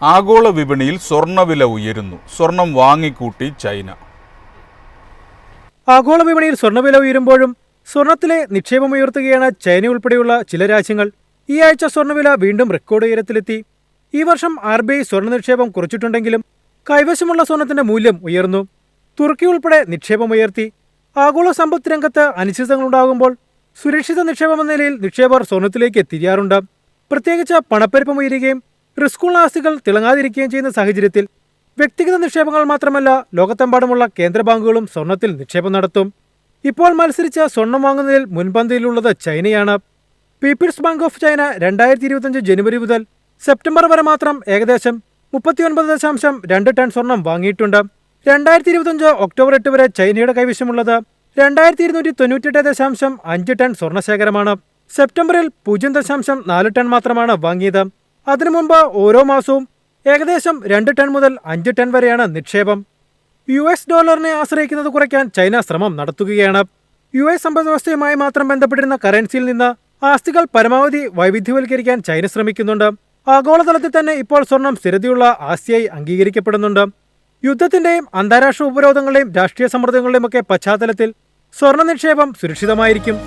ആഗോള വിപണിയിൽ സ്വർണ്ണവില ഉയരുന്നു. സ്വർണം വാങ്ങിക്കൂട്ടി ചൈന. ആഗോള വിപണിയിൽ സ്വർണ്ണവില ഉയരുമ്പോഴും സ്വർണത്തിലെ നിക്ഷേപം ഉയർത്തുകയാണ് ചൈന ഉൾപ്പെടെയുള്ള ചില രാജ്യങ്ങൾ. ഈ ആഴ്ച സ്വർണ്ണവില വീണ്ടും റെക്കോർഡ് ഉയരത്തിലെത്തി. ഈ വർഷം RBI സ്വർണ്ണ നിക്ഷേപം കുറച്ചിട്ടുണ്ടെങ്കിലും കൈവശമുള്ള സ്വർണത്തിന്റെ മൂല്യം ഉയർന്നു. തുർക്കി ഉൾപ്പെടെ നിക്ഷേപം ഉയർത്തി. ആഗോള സമ്പദ് രംഗത്ത് അനിശ്ചിതങ്ങളുണ്ടാകുമ്പോൾ സുരക്ഷിത നിക്ഷേപം എന്ന നിലയിൽ നിക്ഷേപകർ സ്വർണത്തിലേക്ക് തിരിയാറുണ്ട്. പ്രത്യേകിച്ച് പണപ്പെരുപ്പം ഉയരുകയും റിസ്കുള്ള ആസ്തികൾ തിളങ്ങാതിരിക്കുകയും ചെയ്യുന്ന സാഹചര്യത്തിൽ വ്യക്തിഗത നിക്ഷേപങ്ങൾ മാത്രമല്ല, ലോകത്തെമ്പാടുമുള്ള കേന്ദ്ര ബാങ്കുകളും സ്വർണത്തിൽ നിക്ഷേപം നടത്തും. ഇപ്പോൾ മത്സരിച്ച് സ്വർണം വാങ്ങുന്നതിൽ മുൻപന്തിയിലുള്ളത് ചൈനയാണ്. പീപ്പിൾസ് ബാങ്ക് ഓഫ് ചൈന 2025 ജനുവരി മുതൽ സെപ്റ്റംബർ വരെ മാത്രം ഏകദേശം 39.2 ടൺ സ്വർണം വാങ്ങിയിട്ടുണ്ട്. 2025 ഒക്ടോബർ 8 വരെ ചൈനയുടെ കൈവശമുള്ളത് 2298.5 ടൺ സ്വർണ്ണശേഖരമാണ്. സെപ്റ്റംബറിൽ 0.4 ടൺ മാത്രമാണ് വാങ്ങിയത്. അതിനു മുമ്പ് ഓരോ മാസവും ഏകദേശം 2 ടൺ മുതൽ 5 ടൺ വരെയാണ് നിക്ഷേപം. US ഡോളറിനെ ആശ്രയിക്കുന്നത് കുറയ്ക്കാൻ ചൈന ശ്രമം നടത്തുകയാണ്. US സമ്പദ്വ്യവസ്ഥയുമായി മാത്രം ബന്ധപ്പെട്ടിരുന്ന കറൻസിയിൽ നിന്ന് ആസ്തികൾ പരമാവധി വൈവിധ്യവൽക്കരിക്കാൻ ചൈന ശ്രമിക്കുന്നുണ്ട്. ആഗോളതലത്തിൽ തന്നെ ഇപ്പോൾ സ്വർണം സ്ഥിരതയുള്ള ആസ്തിയായി അംഗീകരിക്കപ്പെടുന്നുണ്ട്. യുദ്ധത്തിന്റെയും അന്താരാഷ്ട്ര ഉപരോധങ്ങളുടെയും രാഷ്ട്രീയ സമ്മർദ്ദങ്ങളുടെയും ഒക്കെ പശ്ചാത്തലത്തിൽ സ്വർണ്ണ നിക്ഷേപം സുരക്ഷിതമായിരിക്കും.